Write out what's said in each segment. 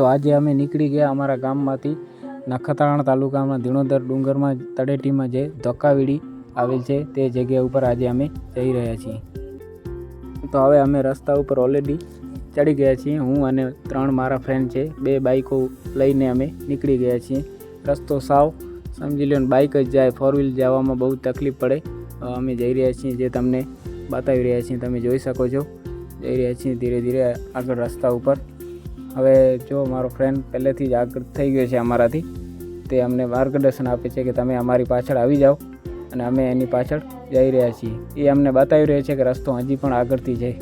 તો આજે અમે નીકળી ગયા અમારા ગામમાંથી નખત્રાણા તાલુકામાં ધીણોધર ડુંગરમાં તળેટીમાં જે ધોકાવીડી આવેલ છે તે જગ્યા ઉપર આજે અમે જઈ રહ્યા છીએ। તો હવે અમે રસ્તા ઉપર ઓલરેડી ચડી ગયા છીએ। હું અને 3 મારા ફ્રેન્ડ છે, 2 બાઇકો લઈને અમે નીકળી ગયા છીએ। રસ્તો સાવ સમજી લો બાઇક જ જાય, 4 વ્હીલ જવામાં બહુ તકલીફ પડે। અમે જઈ રહ્યા છીએ જે તમને બતાવી રહ્યા છીએ, તમે જોઈ શકો છો। જઈ રહ્યા છીએ ધીરે ધીરે આગળ રસ્તા ઉપર। હવે જો મારો ફ્રેન્ડ પહેલેથી જ આગળ થઈ ગયો છે અમારાથી, તે અમને માર્ગદર્શન આપે છે કે તમે અમારી પાછળ આવી જાઓ, અને અમે એની પાછળ જઈ રહ્યા છીએ। એ અમને બતાવી રહ્યા છે કે રસ્તો હજી પણ આગળથી છે।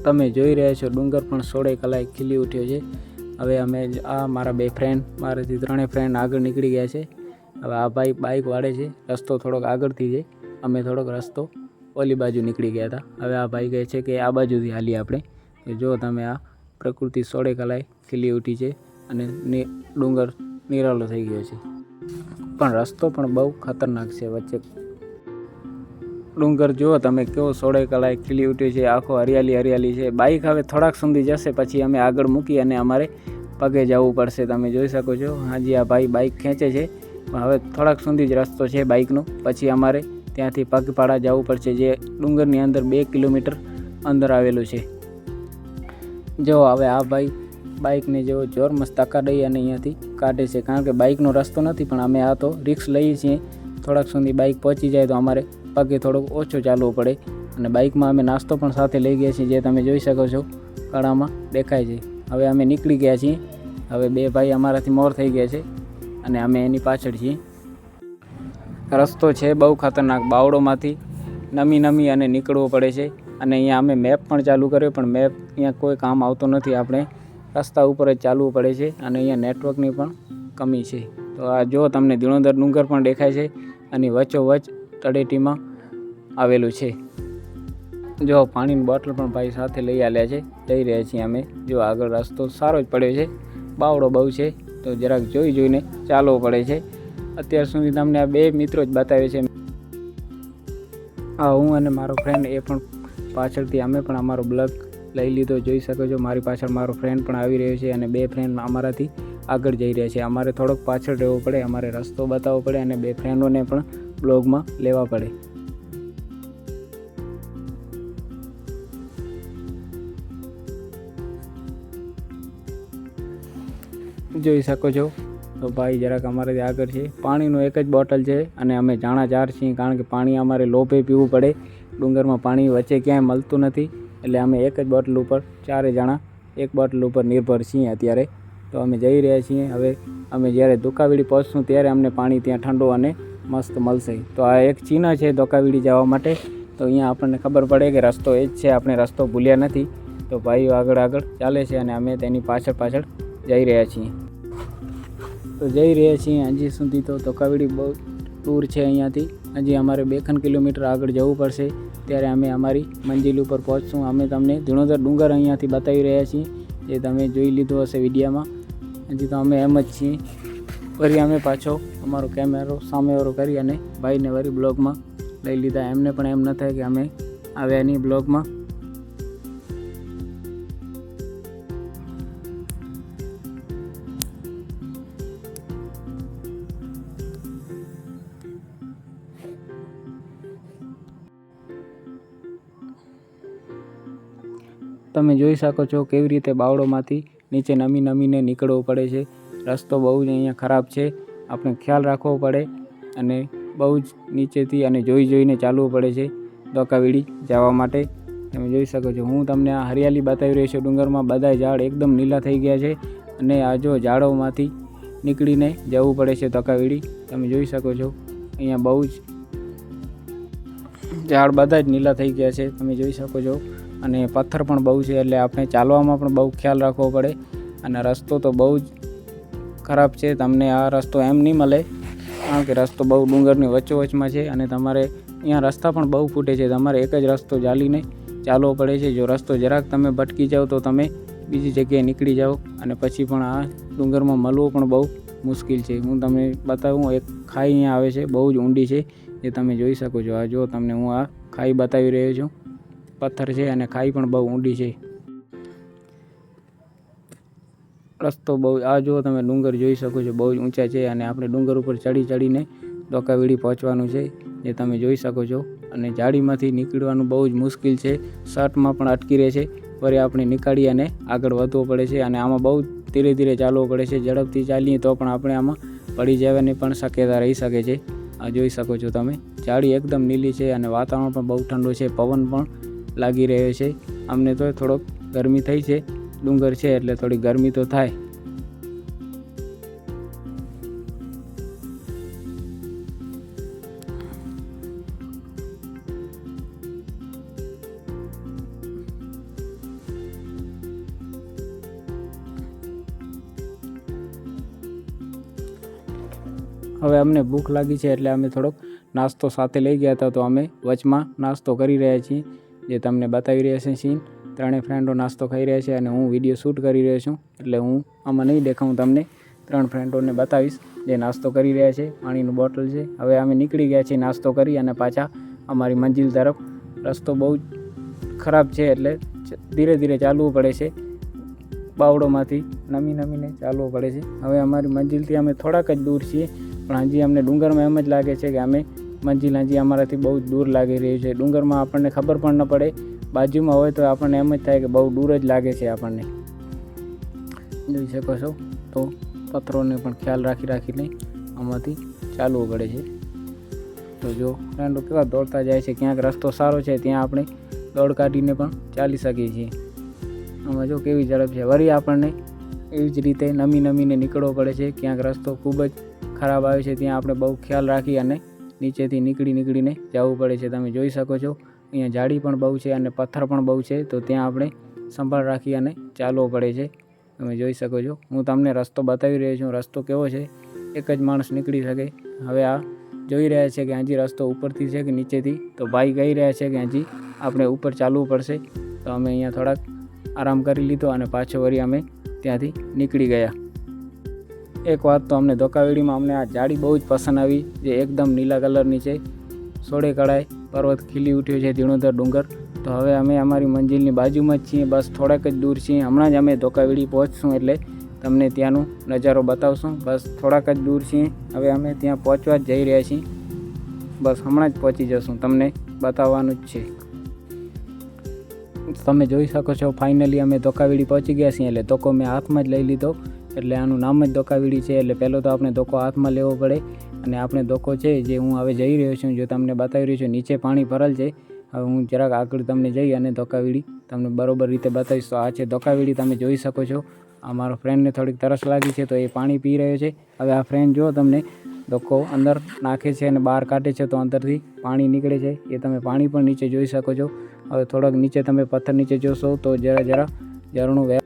તમે જોઈ રહ્યા છો ડુંગર પણ 16 કલાએ ખીલી ઉઠ્યો છે। હવે અમે મારા 2 ફ્રેન્ડ, મારાથી 3 ફ્રેન્ડ આગળ નીકળી ગયા છે। હવે આ ભાઈ બાઇક વાળે છે, રસ્તો થોડોક આગળથી છે, અમે થોડોક રસ્તો ઓલી બાજુ નીકળી ગયા હતા। હવે આ ભાઈ કહે છે કે આ બાજુથી હાલીએ આપણે। તો જો તમે આ પ્રકૃતિ 16 કલાએ ખીલી ઉઠી છે અને ડુંગર નિરાળો થઈ ગયો છે, પણ રસ્તો પણ બહુ ખતરનાક છે। વચ્ચે ડુંગર જુઓ તમે કેવો 16 કલાએ ખીલી ઉઠ્યો છે, આખો હરિયાળી છે। બાઇક હવે થોડાક સુધી જશે પછી અમે આગળ મૂકી અને અમારે પગે જવું પડશે। તમે જોઈ શકો છો હાજી આ ભાઈ બાઇક ખેંચે છે, હવે થોડાક સુધી જ રસ્તો છે બાઇકનો, પછી અમારે ત્યાંથી પગપાળા જવું પડશે, જે ડુંગરની અંદર 2 કિલોમીટર અંદર આવેલું છે। જો હવે આ ભાઈ બાઇકને જેવો જોર મસ્ત ધક્કા દઈ અને અહીંયાથી કાઢે છે, કારણ કે બાઇકનો રસ્તો નથી, પણ અમે આ તો રિસ્ક લઈએ છીએ। થોડાક સુધી બાઇક પહોંચી જાય તો અમારે પગે થોડોક ઓછો ચાલવો પડે, અને બાઇકમાં અમે નાસ્તો પણ સાથે લઈ ગયા છીએ, જે તમે જોઈ શકો છો કળામાં દેખાય છે। હવે અમે નીકળી ગયા છીએ। હવે 2 ભાઈ અમારાથી મોર થઈ ગયા છે અને અમે એની પાછળ છીએ। રસ્તો છે બહુ ખતરનાક, બાવળોમાંથી નમી અને નીકળવું પડે છે, અને અહીંયા અમે મેપ પણ ચાલુ કર્યો, પણ મેપ અહીંયા કોઈ કામ આવતો નથી, આપણે રસ્તા ઉપર જ ચાલવું પડે છે, અને અહીંયા નેટવર્કની પણ કમી છે। તો આ જો તમને ધીણોધર ડુંગર પણ દેખાય છે, અને વચ્ચોવચ્ચ તળેટીમાં આવેલું છે। જો પાણીની બોટલ પણ ભાઈ સાથે લઈ આવ્યા છે, જઈ રહ્યા છીએ અમે। જો આગળ રસ્તો સારો જ પડ્યો છે, બાવળો બહુ છે, તો જરાક જોઈને ચાલવું પડે છે। અત્યાર સુધી તમને આ 2 મિત્રો જ બતાવે છે, હું અને મારો ફ્રેન્ડ, એ પણ પાછળથી અમે પણ અમારો બ્લોગ લઈ લીધો, જોઈ શકો છો। મારી પાછળ મારો ફ્રેન્ડ પણ આવી રહ્યો છે, અને 2 ફ્રેન્ડ અમારાથી આગળ જઈ રહ્યા છે। અમારે થોડોક પાછળ રહેવું પડે, અમારે રસ્તો બતાવવો પડે, અને 2 ફ્રેન્ડોને પણ બ્લોગમાં લેવા પડે। જોઈ શકો છો તો ભાઈ જરાક અમારાથી આગળ છે। પાણીનું એક જ બોટલ છે, અને અમે જાણા 4 છીએ, કારણ કે પાણી અમારે લોભે પીવું પડે। ડુંગરમાં પાણી વચ્ચે ક્યાંય મળતું નથી, એટલે અમે એક જ બોટલ ઉપર 4 જણા એક બોટલ ઉપર નિર્ભર છીએ અત્યારે। તો અમે જઈ રહ્યા છીએ। હવે અમે જ્યારે ધોકાવીડી પહોંચશું ત્યારે અમને પાણી ત્યાં ઠંડુ અને મસ્ત મળશે। તો આ એક ચિહ્ન છે ધોકાવીડી જવા માટે, તો અહીંયા આપણને ખબર પડે કે રસ્તો એ જ છે, આપણે રસ્તો ભૂલ્યા નથી। તો ભાઈઓ આગળ ચાલે છે, અને અમે તેની પાછળ જઈ રહ્યા છીએ। તો જઈ રહ્યા છીએ હજી સુધી તો ધોકાવીડી બહુ દૂર છે અહીંયાથી, હજી અમારે 2 કિલોમીટર આગળ જવું પડશે, ત્યારે અમે અમારી મંજિલ ઉપર પહોંચશું। અમે તમને ધીણોધર ડુંગર અહીંયાથી બતાવી રહ્યા છીએ, જે તમે જોઈ લીધું હશે વિડીયોમાં। હજી તો અમે એમ જ છીએ, વળી અમે પાછો અમારો કેમેરો સામેવાળો કરી અને ભાઈને વળી બ્લોગમાં લઈ લીધા। એમને પણ એમ ન થાય કે અમે આવ્યા નહીં બ્લોગમાં। તમે જોઈ શકો છો કેવી રીતે બાવળોમાંથી નીચે નમીને નીકળવું પડે છે। રસ્તો બહુ જ અહીંયા ખરાબ છે, આપણે ખ્યાલ રાખવો પડે, અને બહુ જ નીચેથી અને જોઈને ચાલવું પડે છે ધોકાવીડી જવા માટે। તમે જોઈ શકો છો, હું તમને આ હરિયાળી બતાવી રહ્યો છું। ડુંગરમાં બધા ઝાડ એકદમ લીલા થઈ ગયા છે, અને આ જો ઝાડોમાંથી નીકળીને જવું પડે છે ધોકાવીડી। તમે જોઈ શકો છો અહીંયા બહુ જ ઝાડ બધા જ લીલા થઈ ગયા છે, તમે જોઈ શકો છો, અને પથ્થર પણ બહુ છે, એટલે આપણે ચાલવામાં પણ બહુ ખ્યાલ રાખવો પડે। અને રસ્તો તો બહુ જ ખરાબ છે, તમને આ રસ્તો એમ નહીં મળે, કારણ કે રસ્તો બહુ ડુંગરની વચ્ચોવચમાં છે, અને તમારે અહીંયા રસ્તા પણ બહુ ફૂટે છે, તમારે એક જ રસ્તો ચાલીને ચાલવો પડે છે। જો રસ્તો જરાક તમે ભટકી જાઓ તો તમે બીજી જગ્યાએ નીકળી જાઓ, અને પછી પણ આ ડુંગરમાં મળવું પણ બહુ મુશ્કેલ છે। હું તમને બતાવું, એક ખાઈ અહીંયા આવે છે, બહુ જ ઊંડી છે, જે તમે જોઈ શકો છો। આ જો તમને હું આ ખાઈ બતાવી રહ્યો છું, પથ્થર છે, અને ખાઈ પણ બહુ ઊંડી છે। રસ્તો બહુ આ જુઓ તમે ડુંગર જોઈ શકો છો, બહુ જ ઊંચા છે અને આપણે ડુંગર ઉપર ચડીને ધોકાવીડી પહોંચવાનું છે જે તમે જોઈ શકો છો. અને જાળીમાંથી નીકળવાનું બહુ જ મુશ્કેલ છે, શર્ટમાં પણ અટકી રહે છે, વળી આપણે નીકળી અને આગળ વધવું પડે છે. અને આમાં બહુ ધીરે ધીરે ચાલવું પડે છે, ઝડપથી ચાલીએ તો પણ આપણે આમાં પડી જવાની પણ શક્યતા રહી શકે છે. આ જોઈ શકો છો તમે, જાળી એકદમ નીલી છે અને વાતાવરણ પણ બહુ ઠંડુ છે, પવન પણ લાગી રહ્યો છે. અમને તો થોડોક ગરમી થઈ છે, ડુંગર છે એટલે થોડી ગરમી તો થાય. હવે અમને ભૂખ લાગી છે એટલે અમે થોડોક નાસ્તો સાથે લઈ ગયા હતા, તો અમે વચમાં નાસ્તો કરી રહ્યા છીએ જે તમને બતાવી રહ્યા છે સીન. ત્રણેય ફ્રેન્ડો નાસ્તો ખાઈ રહ્યા છે અને હું વિડીયો શૂટ કરી રહ્યો છું એટલે હું આમાં નહીં દેખાઉં તમને. 3 ફ્રેન્ડોને બતાવીશ જે નાસ્તો કરી રહ્યા છે, પાણીનું બોટલ છે. હવે અમે નીકળી ગયા છીએ નાસ્તો કરી અને પાછા અમારી મંજિલ તરફ. રસ્તો બહુ ખરાબ છે એટલે ધીરે ધીરે ચાલવું પડે છે, બાવડોમાંથી નમીને ચાલવું પડે છે. હવે અમારી મંજિલથી અમે થોડાક જ દૂર છીએ, પણ હજી અમને ડુંગરમાં એમ જ લાગે છે કે અમે મંજિલ હજી અમારાથી બહુ દૂર લાગી રહી છે. ડુંગરમાં આપણને ખબર પણ ન પડે, બાજુમાં હોય તો આપણને એમ જ થાય કે બહુ દૂર જ લાગે છે આપણને. જોઈ શકો છો, તો પથ્થરોને પણ ખ્યાલ રાખીને આમાંથી ચાલવું પડે છે. તો જો ફ્રેન્ડો કેવા દોડતા જાય છે, ક્યાંક રસ્તો સારો છે ત્યાં આપણે દોડ કાઢીને પણ ચાલી શકીએ છીએ. આમાં જો કેવી ઝડપ છે, વળી આપણને એવી જ રીતે નમીને નીકળવો પડે છે. ક્યાંક રસ્તો ખૂબ જ ખરાબ આવે છે ત્યાં આપણે બહુ ખ્યાલ રાખી અને નીચેથી નીકળીને જવું પડે છે. તમે જોઈ શકો છો અહીંયા જાળી પણ બહુ છે અને પથ્થર પણ બહુ છે, તો ત્યાં આપણે સંભાળ રાખી અને ચાલવું પડે છે. તમે જોઈ શકો છો, હું તમને રસ્તો બતાવી રહ્યો છું. રસ્તો કેવો છે, એક જ માણસ નીકળી શકે. હવે આ જોઈ રહ્યા છે કે હજી રસ્તો ઉપરથી છે કે નીચેથી, તો ભાઈ કહી રહ્યા છે કે હજી આપણે ઉપર ચાલવું પડશે. તો અમે અહીંયા થોડાક આરામ કરી લીધો અને પાછો વળી અમે ત્યાંથી નીકળી ગયા. એક વાત તો અમને ધોકાવીડીમાં અમને આ જાળી બહુ જ પસંદ આવી, જે એકદમ નીલા કલરની છે. સોળે કળાએ પર્વત ખીલી ઉઠ્યો છે, ધીણોધર ડુંગર. તો હવે અમે અમારી મંજિલની બાજુમાં જ છીએ, બસ થોડાક જ દૂર છીએ. હમણાં જ અમે ધોકાવીડી પહોંચશું એટલે તમને ત્યાંનો નજારો બતાવશું. બસ થોડાક જ દૂર છીએ, હવે અમે ત્યાં પહોંચવા જ જઈ રહ્યા છીએ. બસ હમણાં જ પહોંચી જશું, તમને બતાવવાનું જ છે. તમે જોઈ શકો છો ફાઇનલી અમે ધોકાવીડી પહોંચી ગયા છીએ. એટલે ધોકો મેં હાથમાં જ લઈ લીધો, એટલે આનું નામ જ ધોકાવીડી છે. એટલે પહેલો તો આપણે ધોકો હાથમાં લેવો પડે અને આપણે ધોકો છે જે હું હવે જઈ રહ્યો છું, જો તમને બતાવી રહ્યો છું, નીચે પાણી ભરેલ છે. હવે હું જરાક આગળ તમને જઈ અને ધોકાવીડી તમને બરોબર રીતે બતાવીશ. તો આ છે ધોકાવીડી, તમે જોઈ શકો છો. આ મારો ફ્રેન્ડને થોડીક તરસ લાગી છે તો એ પાણી પી રહ્યો છે. હવે આ ફ્રેન્ડ જો તમને ધોકો અંદર નાખે છે અને બહાર કાઢે છે તો અંદરથી પાણી નીકળે છે, એ તમે પાણી પણ નીચે જોઈ શકો છો. હવે થોડાક નીચે તમે પથ્થર નીચે જોશો તો જરા ઝરણું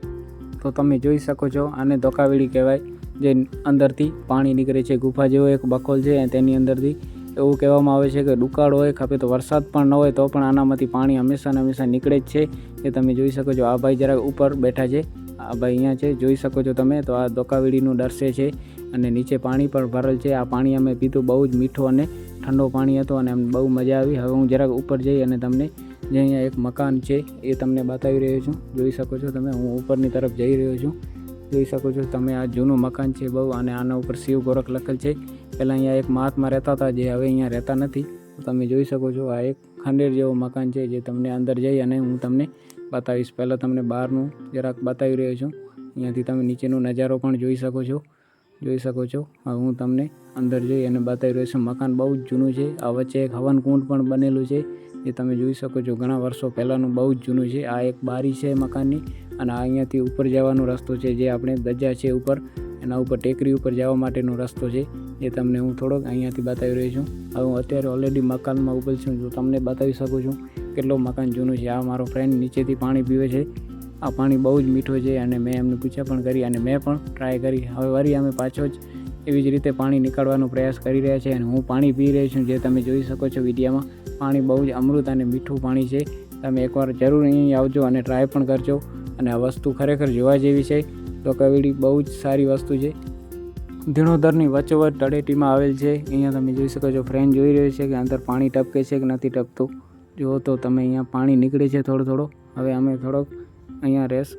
તો તમે જોઈ શકો છો. આને ધોકાવીડી કહેવાય, જે અંદરથી પાણી નીકળે છે. ગુફા જેવો એક બખોલ છે, તેની અંદરથી એવું કહેવામાં આવે છે કે દુકાળ હોય, ખપે તો વરસાદ પણ ન હોય તો પણ આનામાંથી પાણી હંમેશા નીકળે જ છે. એ તમે જોઈ શકો છો. આ ભાઈ જરાક ઉપર બેઠા છે, આ ભાઈ અહીંયા છે, જોઈ શકો છો તમે. તો આ ધોકાવીડીનું દૃશ્ય છે અને નીચે પાણી પણ ભરેલ છે. આ પાણી અમે પીધું, બહુ જ મીઠું અને ઠંડો પાણી હતો અને અમને બહુ મજા આવી. હવે હું જરાક ઉપર જઈ અને તમને જે અહીંયા એક મકાન છે એ તમને બતાવી રહ્યો છું. જોઈ શકો છો તમે, હું ઉપરની તરફ જઈ રહ્યો છું. જોઈ શકો છો તમે, આ જૂનું મકાન છે બહુ, અને આના ઉપર શિવ ગોરખ લખેલ છે. પહેલાં અહીંયા એક મહાત્મા રહેતા હતા, જે હવે અહીંયા રહેતા નથી. તમે જોઈ શકો છો આ એક ખંડેર જેવું મકાન છે, જે તમને અંદર જઈ અને હું તમને બતાવીશ. પહેલાં તમને બહારનું જરાક બતાવી રહ્યો છું. અહીંયાથી તમે નીચેનો નજારો પણ જોઈ શકો છો. હવે હું તમને અંદર જઈ અને બતાવી રહ્યો છું. મકાન બહુ જ જૂનું છે. આ વચ્ચે એક હવન કુંડ પણ બનેલું છે, એ તમે જોઈ શકો છો. ઘણા વર્ષો પહેલાંનું બહુ જ જૂનું છે. આ એક બારી છે મકાનની, અને આ અહીંયાથી ઉપર જવાનો રસ્તો છે, જે આપણે દજા છે ઉપર, એના ઉપર ટેકરી ઉપર જવા માટેનો રસ્તો છે, એ તમને હું થોડોક અહીંયાથી બતાવી રહ્યો છું. હવે હું અત્યારે ઓલરેડી મકાનમાં ઉભેલ છું, જો તમને બતાવી શકું છું કેટલું મકાન જૂનું છે. આ મારો ફ્રેન્ડ નીચેથી પાણી પીવે છે. આ પાણી બહુ જ મીઠું છે અને મેં એમને પૂછ્યા પણ કરી અને મેં પણ ટ્રાય કરી. હવે વળી અમે પાછો જ એવી જ રીતે પાણી નીકાળવાનો પ્રયાસ કરી રહ્યા છીએ અને હું પાણી પી રહ્યો છું, જે તમે જોઈ શકો છો વિડીયોમાં. પાણી બહુ જ અમૃત અને મીઠું પાણી છે. તમે એકવાર જરૂર અહીં આવજો અને ટ્રાય પણ કરજો. અને આ વસ્તુ ખરેખર જોવા જેવી છે. ધોકાવીડી બહુ જ સારી વસ્તુ છે. ધીણોધરની વચ્ચોવચ્ચ તળેટીમાં આવેલ છે. અહીંયા તમે જોઈ શકો છો. ફ્રેન્ડ જોઈ રહ્યો છે કે અંદર પાણી ટપકે છે કે નથી ટપતું. જુઓ તો તમે અહીંયા પાણી નીકળે છે થોડો. હવે અમે થોડોક અહીંયા રેસ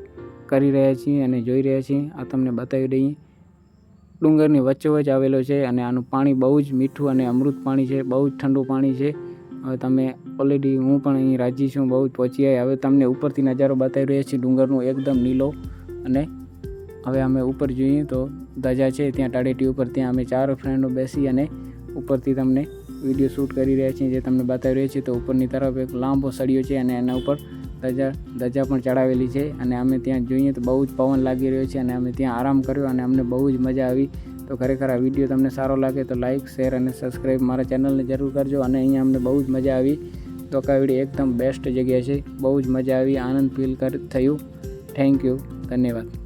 કરી રહ્યા છીએ અને જોઈ રહ્યા છીએ. આ તમને બતાવી દઈએ. ડુંગરની વચ્ચોવચ્ચ આવેલો છે અને આનું પાણી બહુ જ મીઠું અને અમૃત પાણી છે. બહુ જ ઠંડુ પાણી છે. હવે તમે ઓલરેડી હું પણ અહીં રાજી છું, બહુ જ પહોંચી આવ્યા. હવે તમને ઉપરથી નજારો બતાવી રહ્યા છીએ ડુંગરનો એકદમ નીલો. અને હવે અમે ઉપર જોઈએ તો ધજા છે ત્યાં ટાળેટી ઉપર, ત્યાં અમે 4 ફ્રેન્ડો બેસી અને ઉપરથી તમને વિડીયો શૂટ કરી રહ્યા છીએ, જે તમને બતાવી રહ્યા છીએ. તો ઉપરની તરફ એક લાંબો સળિયો છે અને એના ઉપર ધજા પણ ચડાવેલી છે. અને અમે ત્યાં જોઈએ તો બહુ જ પવન લાગી રહ્યો છે અને અમે ત્યાં આરામ કર્યો અને અમને બહુ જ મજા આવી. તો ખરેખર આ વિડીયો તમને સારો લાગે તો લાઇક, શેર અને સબસ્ક્રાઈબ મારા ચેનલને જરૂર કરજો. અને અહીંયા અમને બહુ જ મજા આવી. તો કાવડી એકદમ બેસ્ટ જગ્યા છે. બહુ જ મજા આવી, આનંદ ફીલ થયું. થેન્ક યુ, ધન્યવાદ.